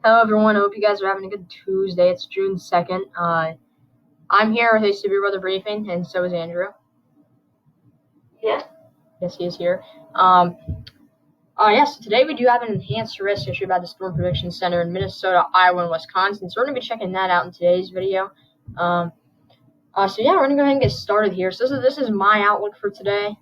Hello, everyone. I hope you guys are having a good Tuesday. It's June 2nd. I'm here with a severe weather briefing, and so is Andrew. Yeah. Yes, he is here. So today we do have an enhanced risk issued by the Storm Prediction Center in Minnesota, Iowa, and Wisconsin. So we're going to be checking that out in today's video. We're going to go ahead and get started here. So this is my outlook for today,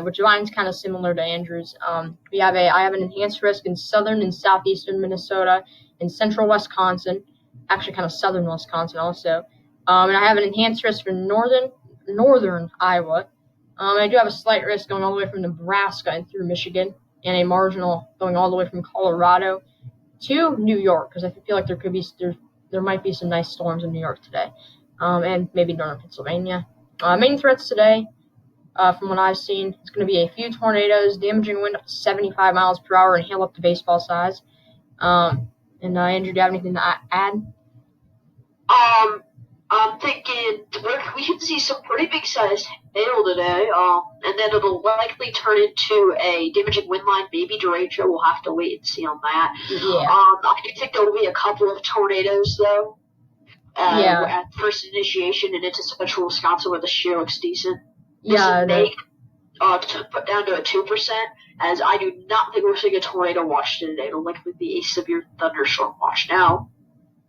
which mine's kind of similar to Andrew's. I have an enhanced risk in southern and southeastern Minnesota and central Wisconsin, actually kind of southern Wisconsin also. And I have an enhanced risk for northern Iowa. I do have a slight risk going all the way from Nebraska and through Michigan, and a marginal going all the way from Colorado to New York, because I feel like there might be some nice storms in New York today, and maybe northern Pennsylvania. Main threats today, from what I've seen, it's going to be a few tornadoes, damaging wind up to 75 miles per hour, and hail up to baseball size. Andrew, do you have anything to add? I'm thinking we could see some pretty big sized hail today, and then it'll likely turn into a damaging wind line, maybe derecho. We'll have to wait and see on that. Yeah. I do think there will be a couple of tornadoes though. At first initiation and into central Wisconsin where the shear looks decent. This may put down to a 2%, as I do not think we're seeing a tornado watch today. It'll likely be a severe thunderstorm watch. Now,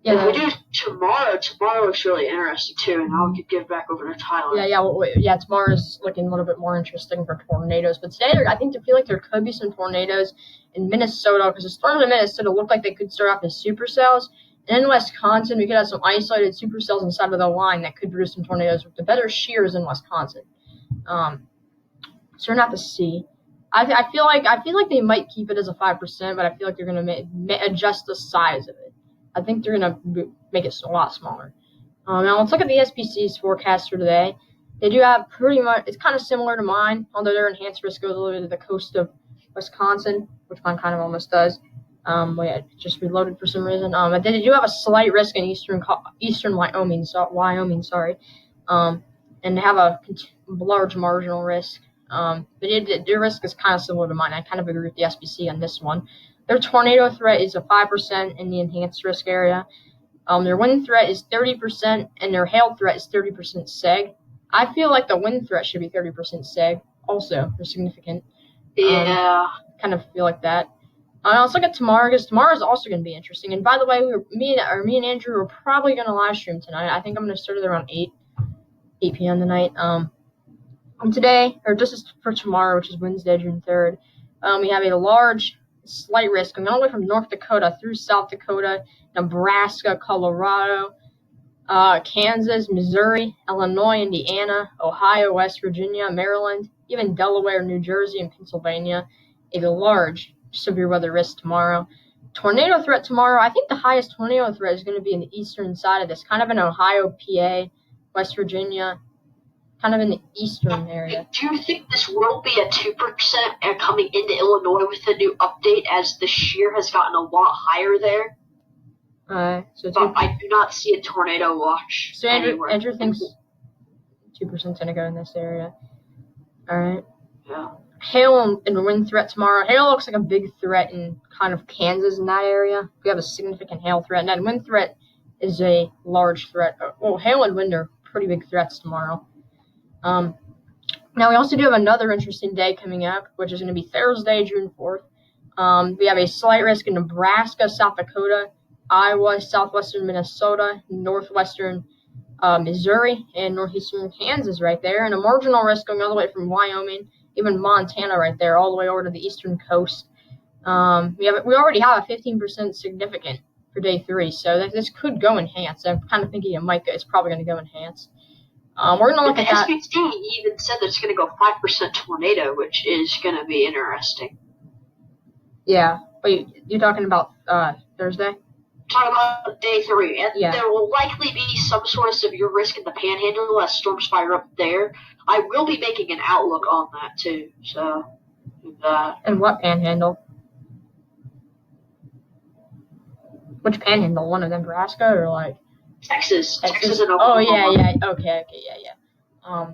if we do tomorrow looks really interesting too, and I'll give back over to Tyler. Tomorrow's looking a little bit more interesting for tornadoes. But today, I feel like there could be some tornadoes in Minnesota, because the storms in Minnesota look like they could start off as supercells. And in Wisconsin, we could have some isolated supercells inside of the line that could produce some tornadoes with the better shears in Wisconsin. So we're going to have to see. I feel like they might keep it as a 5%, but I feel like they're going to adjust the size of it. I think they're going to make it a lot smaller. Now let's look at the SPC's forecast for today. They do have pretty much, it's kind of similar to mine, although their enhanced risk goes a little bit to the coast of Wisconsin, which mine kind of almost does. It just reloaded for some reason. They do have a slight risk in eastern Wyoming, and they have a large marginal risk. But their risk is kind of similar to mine. I kind of agree with the SPC on this one. Their tornado threat is a 5% in the enhanced risk area. Their wind threat is 30%, and their hail threat is 30% seg. I feel like the wind threat should be 30% seg also. They're significant. Yeah. Kind of feel like that. Let's look at tomorrow, because tomorrow is also going to be interesting. And by the way, me and Andrew are probably going to live stream tonight. I think I'm going to start it around 8 p.m. tonight. And today, or just for tomorrow, which is Wednesday, June 3rd, we have a slight risk going all the way from North Dakota through South Dakota, Nebraska, Colorado, Kansas, Missouri, Illinois, Indiana, Ohio, West Virginia, Maryland, even Delaware, New Jersey, and Pennsylvania. A large severe weather risk tomorrow. Tornado threat tomorrow. I think the highest tornado threat is going to be in the eastern side of this, kind of in Ohio, PA, West Virginia, kind of in the eastern area. Do you think this will be a 2% coming into Illinois with the new update, as the shear has gotten a lot higher there? But I do not see a tornado watch. So Andrew thinks 2% is going to go in this area. All right. Yeah. Hail and wind threat tomorrow. Hail looks like a big threat in kind of Kansas in that area. We have a significant hail threat, and that wind threat is a large threat. Well, hail and wind are pretty big threats tomorrow. Now we also do have another interesting day coming up, which is going to be Thursday, June 4th. We have a slight risk in Nebraska, South Dakota, Iowa, southwestern Minnesota, northwestern Missouri, and northeastern Kansas right there, and a marginal risk going all the way from Wyoming, even Montana right there, all the way over to the eastern coast. We already have a 15% significant for day 3, so this could go enhanced. I'm kind of thinking it's probably going to go enhanced. We're going to look at that. The SPC even said that it's going to go 5% tornado, which is going to be interesting. Yeah. Wait, you're talking about Thursday? Talking about day 3. And there will likely be some sort of severe risk in the Panhandle as storms fire up there. I will be making an outlook on that too. So, and what Panhandle? Which Panhandle? One of Nebraska or like? Texas and Oklahoma. Oh, yeah. Okay, yeah.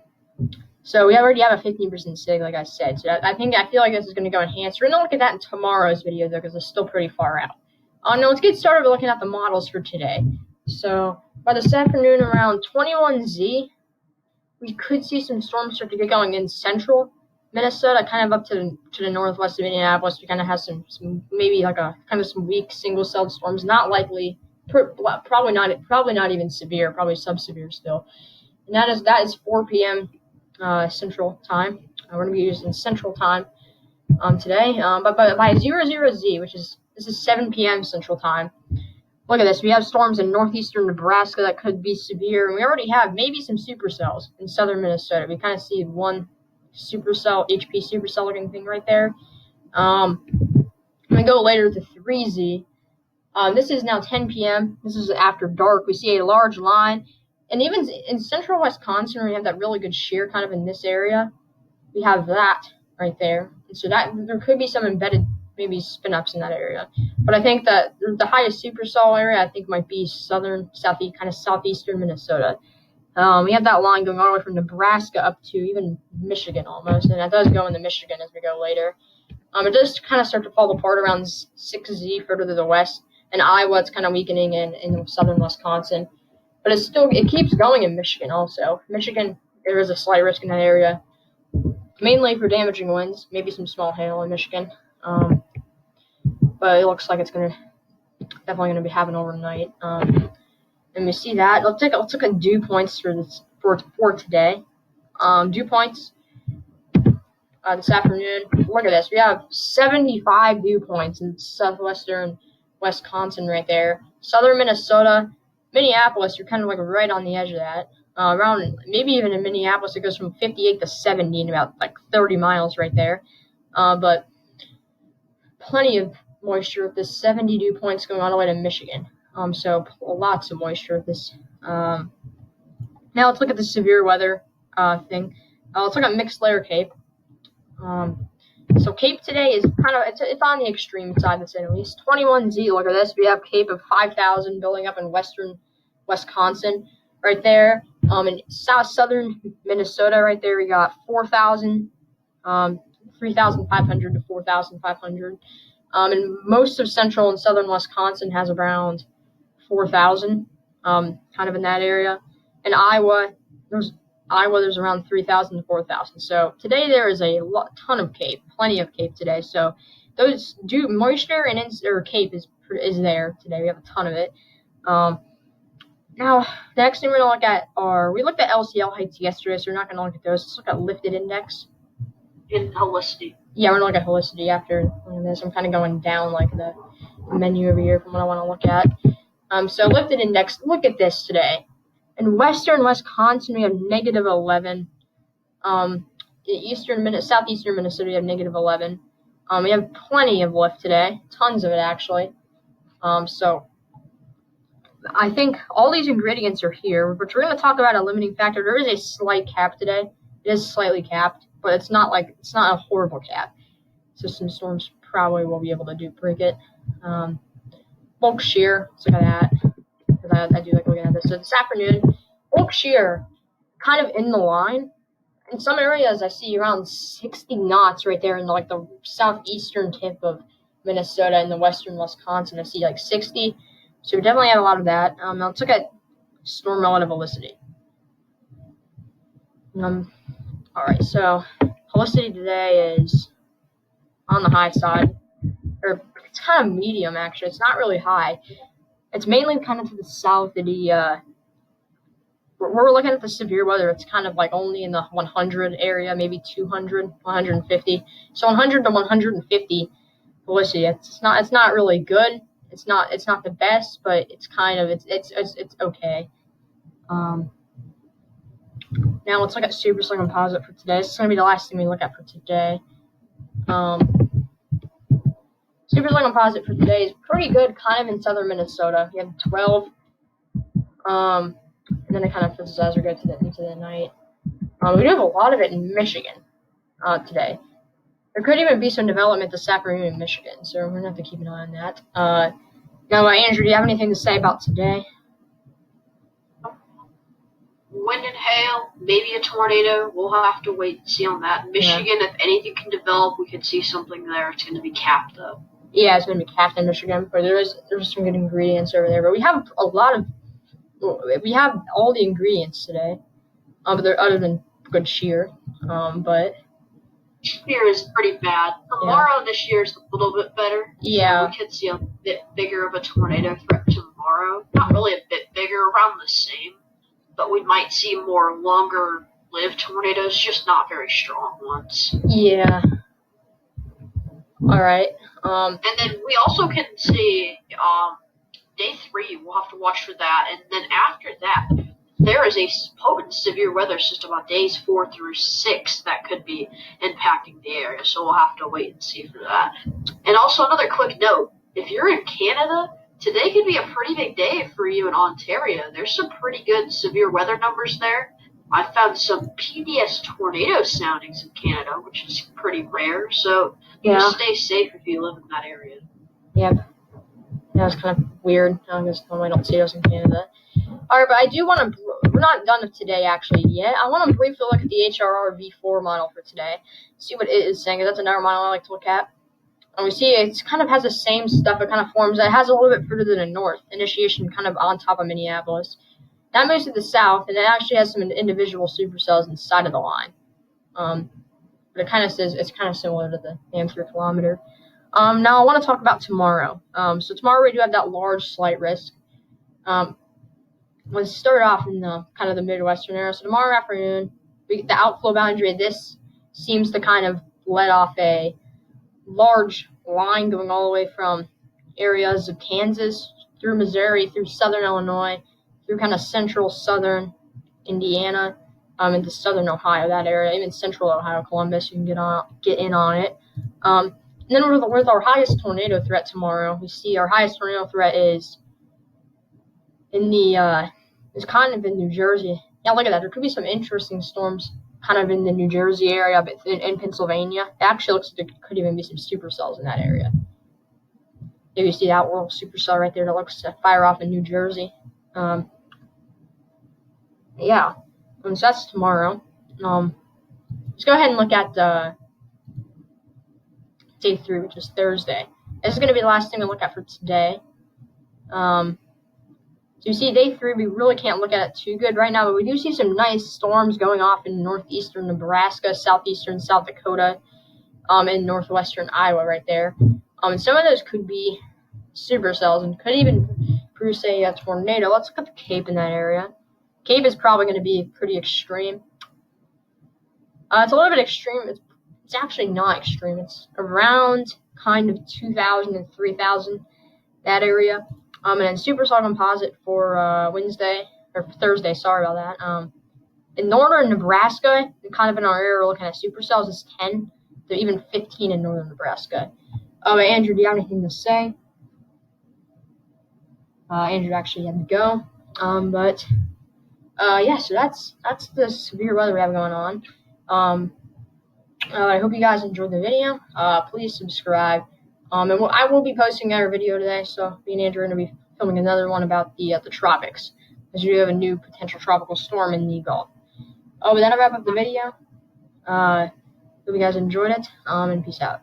So we already have a 15% seg, like I said. So I feel like this is going to go enhanced. We're going to look at that in tomorrow's video, though, because it's still pretty far out. Now let's get started with looking at the models for today. So by this afternoon around 21Z, we could see some storms start to get going in central Minnesota, kind of up to the northwest of Indianapolis. We kind of have some maybe like a kind of some weak single-celled storms. Not likely, probably not even severe, probably sub-severe still. And that is 4 p.m. Central Time. We're going to be using Central Time today. But by 00Z, this is 7 p.m. Central Time. Look at this. We have storms in northeastern Nebraska that could be severe, and we already have maybe some supercells in southern Minnesota. We kind of see one supercell, HP supercell looking thing right there. We go later to 3Z. This is now 10 p.m. This is after dark. We see a large line, and even in central Wisconsin, we have that really good shear kind of in this area. We have that right there, and so that there could be some embedded maybe spin-ups in that area. But I think that the highest supercell area, I think, might be southeastern Minnesota. We have that line going all the way from Nebraska up to even Michigan almost, and that does go into Michigan as we go later. It does kind of start to fall apart around 6Z further to the west, and Iowa it's kind of weakening in southern Wisconsin. But it keeps going in Michigan also. Michigan, there is a slight risk in that area, mainly for damaging winds, maybe some small hail in Michigan. But it looks like it's definitely going to be happening overnight. And we see that. Let's look at dew points for today. Dew points this afternoon. Look at this. We have 75 dew points in southwestern Wisconsin right there. Southern Minnesota, Minneapolis, you're kind of like right on the edge of that. Around maybe even in Minneapolis, it goes from 58 to 70 in about like 30 miles right there. But plenty of moisture with this 70 dew points going all the way to Michigan. So lots of moisture with this. Now let's look at the severe weather thing. Let's look at mixed layer Cape. So Cape today is it's on the extreme side to say the least. 21Z, look at this. We have Cape of 5,000 building up in western Wisconsin right there. In southern Minnesota right there, we got 4,000, 3,500 to 4,500. And most of central and southern Wisconsin has around 4,000, kind of in that area. In Iowa, there's around 3,000 to 4,000. So today there is a ton of Cape, plenty of Cape today. So those moisture and Cape is there today. We have a ton of it. Now, the next thing we're going to look at we looked at LCL heights yesterday, so we're not going to look at those. Let's look at lifted index. In helicity. Yeah, we're going to look at helicity after this. I'm kind of going down like the menu over here from what I want to look at. So lifted index, look at this today. In western Wisconsin, we have negative 11. Southeastern Minnesota, we have negative 11. We have plenty of lift today, tons of it actually. So I think all these ingredients are here, but we're going to talk about a limiting factor. There is a slight cap today. It is slightly capped, but it's not a horrible cap. So some storms probably will be able to break it. Bulk shear, let's look at that. I do like looking at this. So this afternoon, bulk shear, kind of in the line. In some areas, I see around 60 knots right there in like the southeastern tip of Minnesota and the western Wisconsin. I see like 60. So we definitely have a lot of that. Now let's look at storm relative helicity. All right, so helicity today is on the high side, or it's kind of medium actually. It's not really high. It's mainly kind of to the south of the. We're looking at the severe weather. It's kind of like only in the 100 area, maybe 200, 150. So 100 to 150 helicity. It's not really good. It's not the best, but it's kind of it's okay. Now let's look at supercell composite for today. This is going to be the last thing we look at for today. Supercell composite for today is pretty good, kind of in southern Minnesota. We have 12. And then it kind of fizzles as we go into the night. We do have a lot of it in Michigan today. There could even be some development this afternoon in Michigan, so we're going to have to keep an eye on that. Now, Andrew, do you have anything to say about today? Wind and hail, maybe a tornado. We'll have to wait and see on that. Michigan, if anything can develop, we could see something there. It's going to be capped, though. Yeah, it's going to be Captain Michigan, but there's some good ingredients over there. But we have we have all the ingredients today, but they're other than good shear. But shear is pretty bad. Tomorrow, this year is a little bit better. Yeah, so we could see a bit bigger of a tornado threat tomorrow. Not really a bit bigger, around the same, but we might see more longer-lived tornadoes, just not very strong ones. Yeah. All right. And then we also can see day 3. We'll have to watch for that, and then after that, there is a potent severe weather system on days 4 through 6 that could be impacting the area. So we'll have to wait and see for that. And also another quick note: if you're in Canada, today could be a pretty big day for you in Ontario. There's some pretty good severe weather numbers there. I found some PDS tornado soundings in Canada, which is pretty rare. So just stay safe if you live in that area. Yep. Yeah, it's kind of weird. I guess normally I don't see those in Canada. All right, but I do want to. We're not done with today actually yet. I want to briefly look at the HRR V4 model for today. See what it is saying. Cause that's another model I like to look at. And we see it kind of has the same stuff. It kind of forms. It has a little bit further than the north. Initiation kind of on top of Minneapolis. That moves to the south, and it actually has some individual supercells inside of the line. But it kind of says it's kind of similar to the ampere kilometer. Now I want to talk about tomorrow. So tomorrow we do have that large slight risk. Let's start off in the kind of the Midwestern area. So tomorrow afternoon, we get the outflow boundary. This seems to kind of let off a large line going all the way from areas of Kansas through Missouri, through southern Illinois, through kind of central southern Indiana, into southern Ohio, that area, even central Ohio, Columbus. You can get in on it. And then with our highest tornado threat tomorrow, we see our highest tornado threat is in the is kind of in New Jersey. Yeah, look at that. There could be some interesting storms kind of in the New Jersey area, but in Pennsylvania. It actually looks like there could even be some supercells in that area. Maybe you see that little supercell right there that looks to fire off in New Jersey. Yeah. So that's tomorrow. Let's go ahead and look at day 3, which is Thursday. This is going to be the last thing we look at for today. So you see day 3, we really can't look at it too good right now, but we do see some nice storms going off in northeastern Nebraska, southeastern South Dakota, and northwestern Iowa right there. And some of those could be supercells and could even produce a tornado. Let's look at the Cape in that area. Cape is probably going to be pretty extreme. It's a little bit extreme. It's actually not extreme. It's around kind of 2,000 and 3,000, that area. And then supercell composite for Thursday. Sorry about that. In northern Nebraska, kind of in our area, we're looking at supercells is 10. They're even 15 in northern Nebraska. Andrew, do you have anything to say? Andrew actually had to go. Yeah, so that's the severe weather we have going on. I hope you guys enjoyed the video. Please subscribe. And I will be posting another video today, so me and Andrew are going to be filming another one about the tropics, because we do have a new potential tropical storm in the Gulf. But that'll wrap up the video. Hope you guys enjoyed it, and peace out.